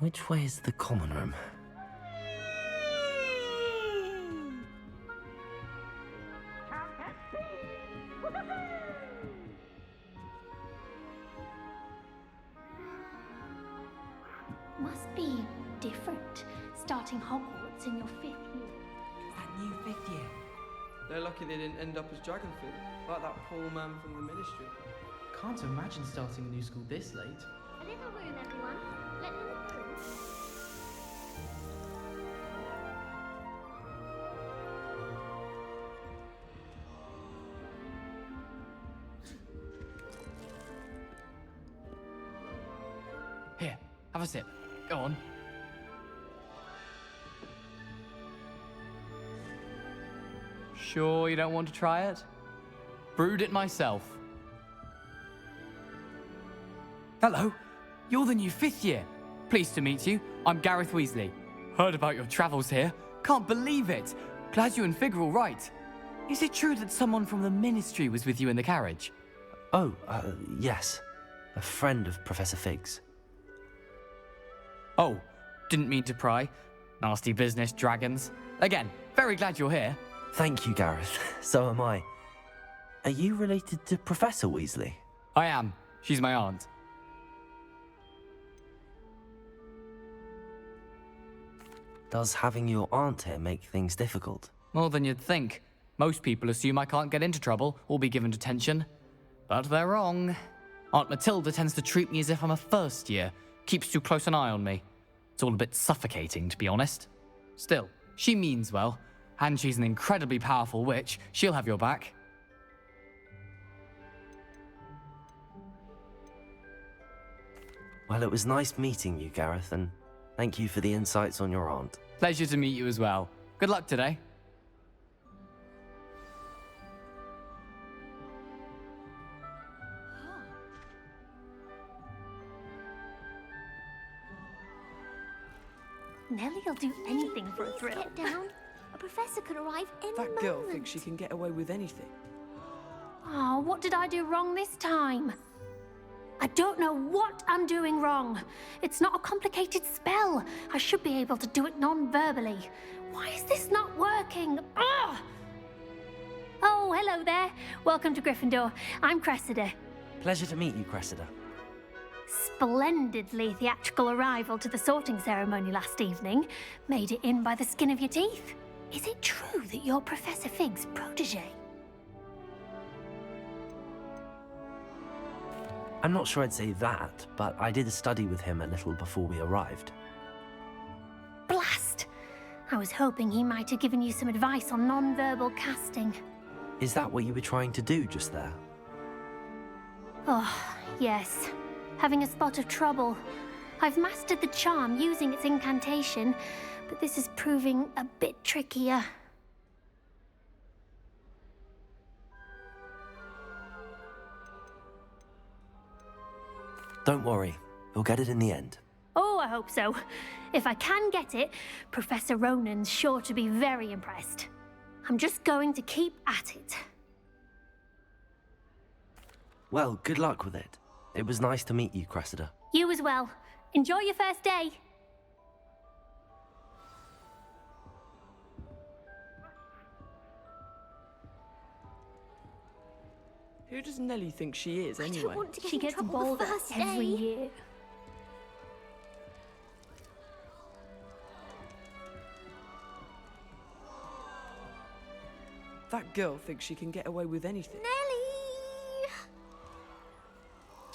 Which way is the common room? Must be different, starting Hogwarts in your 5th year. That new 5th year. They're lucky they didn't end up as dragonfood, like that poor man from the ministry. Can't imagine starting a new school this late. A little room, everyone. Let them through. Here, have a sip. Go on. Sure you don't want to try it? Brewed it myself. Hello, you're the new 5th year. Pleased to meet you. I'm Gareth Weasley. Heard about your travels here. Can't believe it. Glad you and Fig are all right. Is it true that someone from the ministry was with you in the carriage? Oh, yes. A friend of Professor Fig's. Oh, didn't mean to pry. Nasty business, dragons. Again, very glad you're here. Thank you, Gareth. So am I. Are you related to Professor Weasley? I am. She's my aunt. Does having your aunt here make things difficult? More than you'd think. Most people assume I can't get into trouble or be given detention. But they're wrong. Aunt Matilda tends to treat me as if I'm a first year. Keeps too close an eye on me. It's all a bit suffocating, to be honest. Still, she means well. And she's an incredibly powerful witch. She'll have your back. Well, it was nice meeting you, Gareth, and thank you for the insights on your aunt. Pleasure to meet you as well. Good luck today. Nellie'll do anything for a thrill. Get down. A professor could arrive any moment. That girl thinks she can get away with anything. Oh, what did I do wrong this time? I don't know what I'm doing wrong. It's not a complicated spell. I should be able to do it non-verbally. Why is this not working? Ugh! Oh, hello there. Welcome to Gryffindor. I'm Cressida. Pleasure to meet you, Cressida. Splendidly theatrical arrival to the sorting ceremony last evening. Made it in by the skin of your teeth. Is it true that you're Professor Fig's protege? I'm not sure I'd say that, but I did study with him a little before we arrived. Blast! I was hoping he might have given you some advice on non-verbal casting. Is that what you were trying to do just there? Oh, yes. Having a spot of trouble. I've mastered the charm using its incantation, but this is proving a bit trickier. Don't worry, you'll get it in the end. Oh, I hope so. If I can get it, Professor Ronan's sure to be very impressed. I'm just going to keep at it. Well, good luck with it. It was nice to meet you, Cressida. You as well. Enjoy your first day. Who does Nellie think she is, I anyway? don't want to get She in gets trouble bolder the first every day. year. That girl thinks she can get away with anything. Nellie!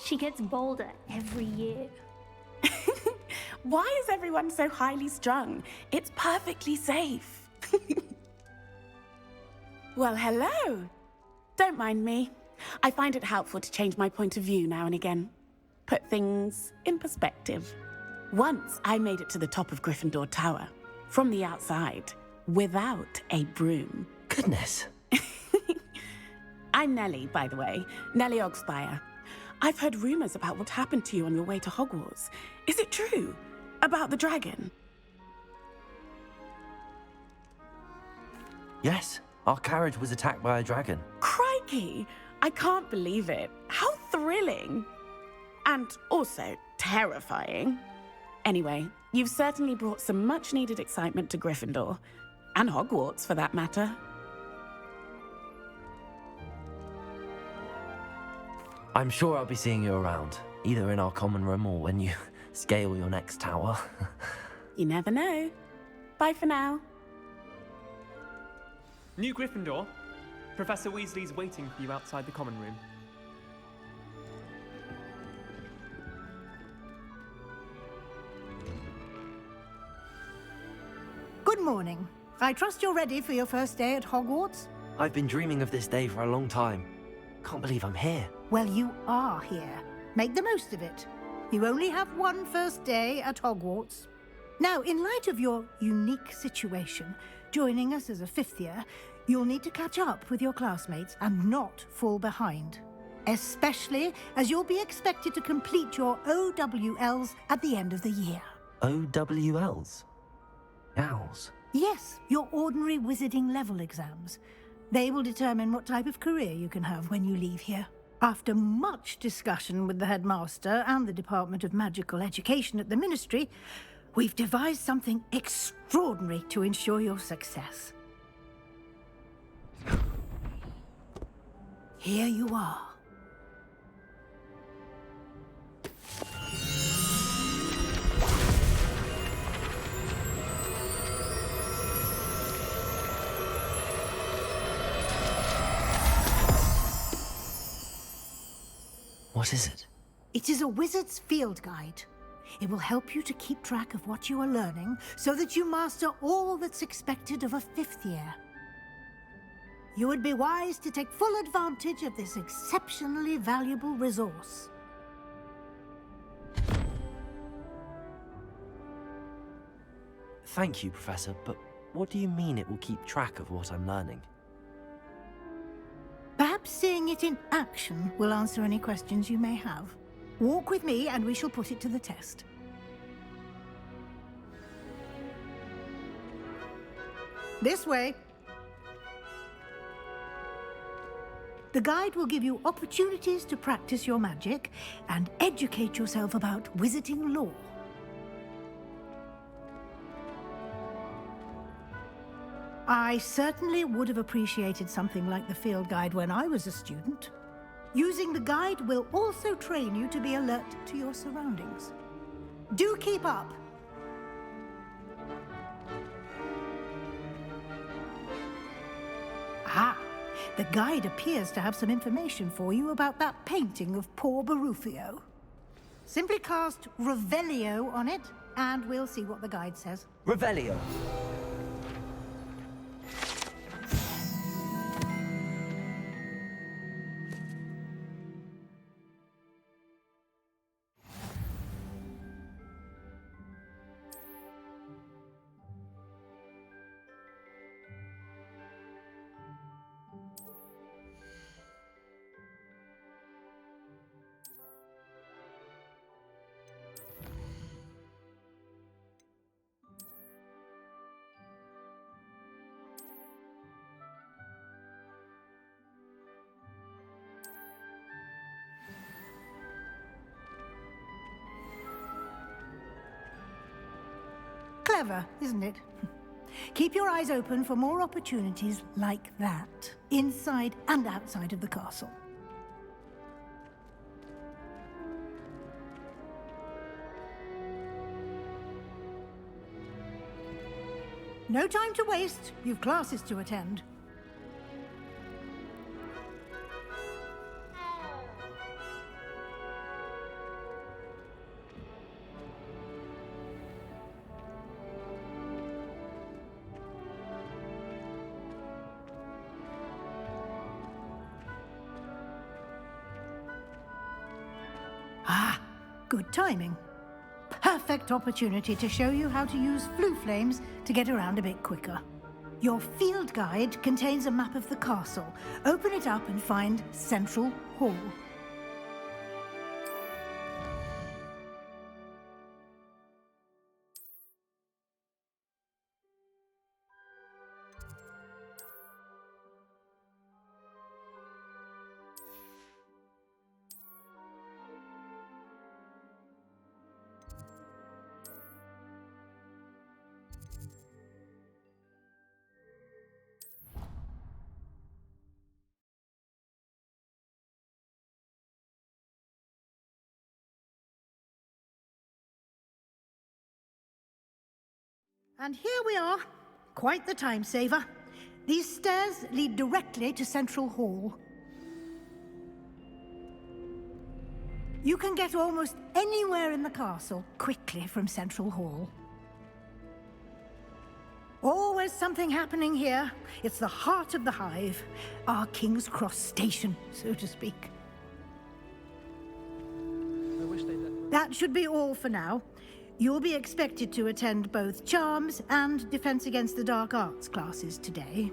She gets bolder every year. Why is everyone so highly strung? It's perfectly safe. Well, hello. Don't mind me. I find it helpful to change my point of view now and again. Put things in perspective. Once I made it to the top of Gryffindor Tower, from the outside, without a broom. Goodness. I'm Nellie, by the way. Nellie Ogspire. I've heard rumors about what happened to you on your way to Hogwarts. Is it true? About the dragon? Yes, our carriage was attacked by a dragon. Crikey! I can't believe it. How thrilling! And also terrifying. Anyway, you've certainly brought some much-needed excitement to Gryffindor. And Hogwarts, for that matter. I'm sure I'll be seeing you around, either in our common room or when you scale your next tower. You never know. Bye for now. New Gryffindor, Professor Weasley's waiting for you outside the common room. Good morning. I trust you're ready for your first day at Hogwarts? I've been dreaming of this day for a long time. Can't believe I'm here. Well, you are here. Make the most of it. You only have one first day at Hogwarts. Now, in light of your unique situation, joining us as a fifth year, you'll need to catch up with your classmates and not fall behind. Especially as you'll be expected to complete your OWLs at the end of the year. OWLs? Owls? Yes, your ordinary wizarding level exams. They will determine what type of career you can have when you leave here. After much discussion with the headmaster and the Department of Magical Education at the Ministry, we've devised something extraordinary to ensure your success. Here you are. What is it? It is a wizard's field guide. It will help you to keep track of what you are learning so that you master all that's expected of a fifth year. You would be wise to take full advantage of this exceptionally valuable resource. Thank you, Professor, but what do you mean it will keep track of what I'm learning? Perhaps seeing it in action will answer any questions you may have. Walk with me and we shall put it to the test. This way. The guide will give you opportunities to practice your magic and educate yourself about wizarding lore. I certainly would have appreciated something like the field guide when I was a student. Using the guide will also train you to be alert to your surroundings. Do keep up! Ah, the guide appears to have some information for you about that painting of poor Barufio. Simply cast Revelio on it, and we'll see what the guide says. Revelio! Clever, isn't it? Keep your eyes open for more opportunities like that, inside and outside of the castle. No time to waste. You've classes to attend. Ah, good timing. Perfect opportunity to show you how to use flue flames to get around a bit quicker. Your field guide contains a map of the castle. Open it up and find Central Hall. And here we are. Quite the time saver. These stairs lead directly to Central Hall. You can get almost anywhere in the castle quickly from Central Hall. Always something happening here. It's the heart of the Hive. Our King's Cross station, so to speak. I wish they'd let... That should be all for now. You'll be expected to attend both Charms and Defense Against the Dark Arts classes today.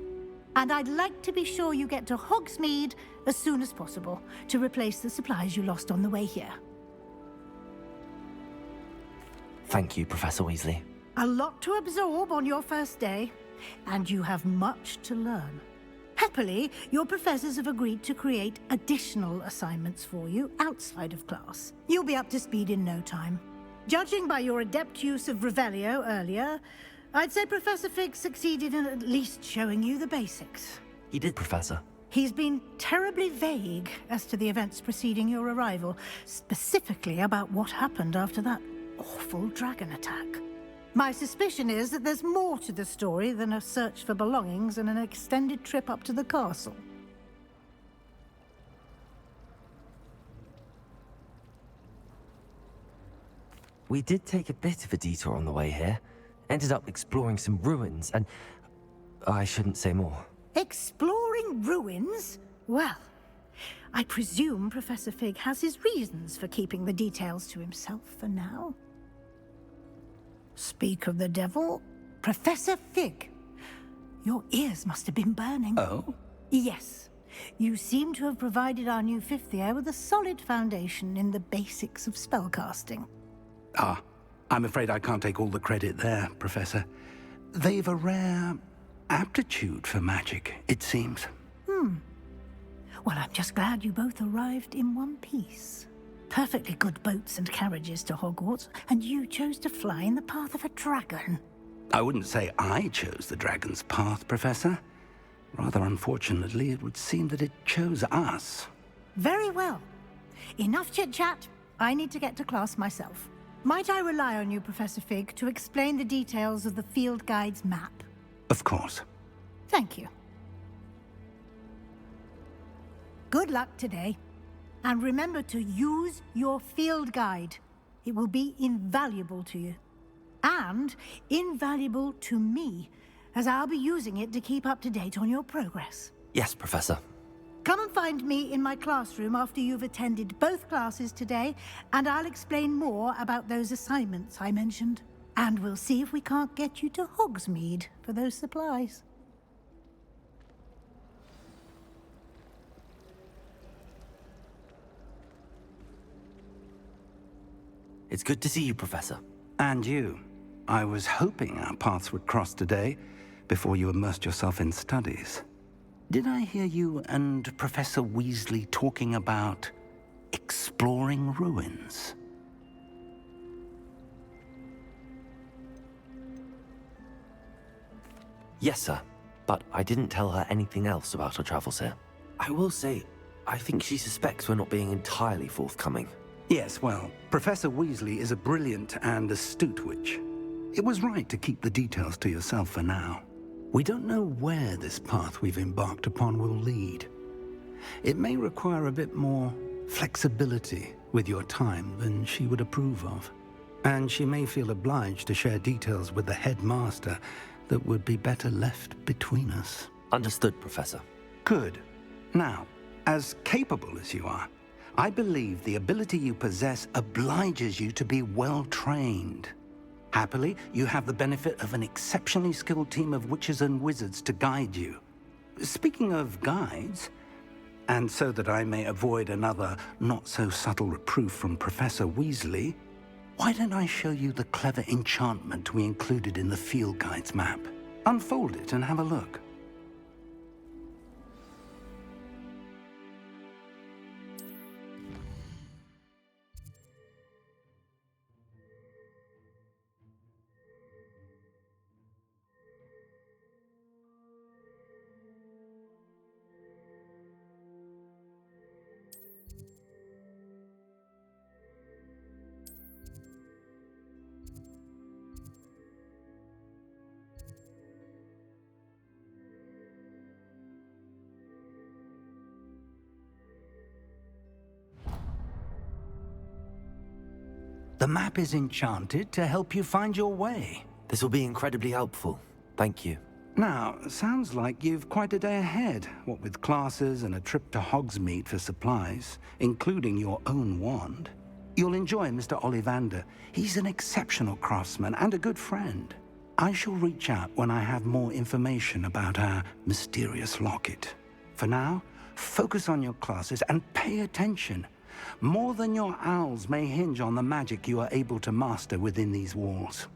And I'd like to be sure you get to Hogsmeade as soon as possible to replace the supplies you lost on the way here. Thank you, Professor Weasley. A lot to absorb on your first day, and you have much to learn. Happily, your professors have agreed to create additional assignments for you outside of class. You'll be up to speed in no time. Judging by your adept use of Revelio earlier, I'd say Professor Fig succeeded in at least showing you the basics. He did, Professor. He's been terribly vague as to the events preceding your arrival, specifically about what happened after that awful dragon attack. My suspicion is that there's more to the story than a search for belongings and an extended trip up to the castle. We did take a bit of a detour on the way here. Ended up exploring some ruins and... I shouldn't say more. Exploring ruins? Well, I presume Professor Fig has his reasons for keeping the details to himself for now. Speak of the devil, Professor Fig. Your ears must have been burning. Oh? Yes. You seem to have provided our new fifth year with a solid foundation in the basics of spellcasting. Ah, I'm afraid I can't take all the credit there, Professor. They've a rare aptitude for magic, it seems. Well, I'm just glad you both arrived in one piece. Perfectly good boats and carriages to Hogwarts, and you chose to fly in the path of a dragon. I wouldn't say I chose the dragon's path, Professor. Rather unfortunately, it would seem that it chose us. Very well. Enough chit-chat. I need to get to class myself. Might I rely on you, Professor Fig, to explain the details of the field guide's map? Of course. Thank you. Good luck today. And remember to use your field guide. It will be invaluable to you. And invaluable to me, as I'll be using it to keep up to date on your progress. Yes, Professor. Come and find me in my classroom after you've attended both classes today, and I'll explain more about those assignments I mentioned. And we'll see if we can't get you to Hogsmeade for those supplies. It's good to see you, Professor. And you. I was hoping our paths would cross today, before you immersed yourself in studies. Did I hear you and Professor Weasley talking about exploring ruins? Yes, sir. But I didn't tell her anything else about our travels here. I will say, I think she suspects we're not being entirely forthcoming. Yes, well, Professor Weasley is a brilliant and astute witch. It was right to keep the details to yourself for now. We don't know where this path we've embarked upon will lead. It may require a bit more flexibility with your time than she would approve of. And she may feel obliged to share details with the headmaster that would be better left between us. Understood, Professor. Good. Now, as capable as you are, I believe the ability you possess obliges you to be well-trained. Happily, you have the benefit of an exceptionally skilled team of witches and wizards to guide you. Speaking of guides, and so that I may avoid another not-so-subtle reproof from Professor Weasley, why don't I show you the clever enchantment we included in the field guide's map? Unfold it and have a look. The map is enchanted to help you find your way. This will be incredibly helpful. Thank you. Now, sounds like you've quite a day ahead, what with classes and a trip to Hogsmeade for supplies, including your own wand. You'll enjoy Mr. Ollivander. He's an exceptional craftsman and a good friend. I shall reach out when I have more information about our mysterious locket. For now, focus on your classes and pay attention. More than your owls may hinge on the magic you are able to master within these walls.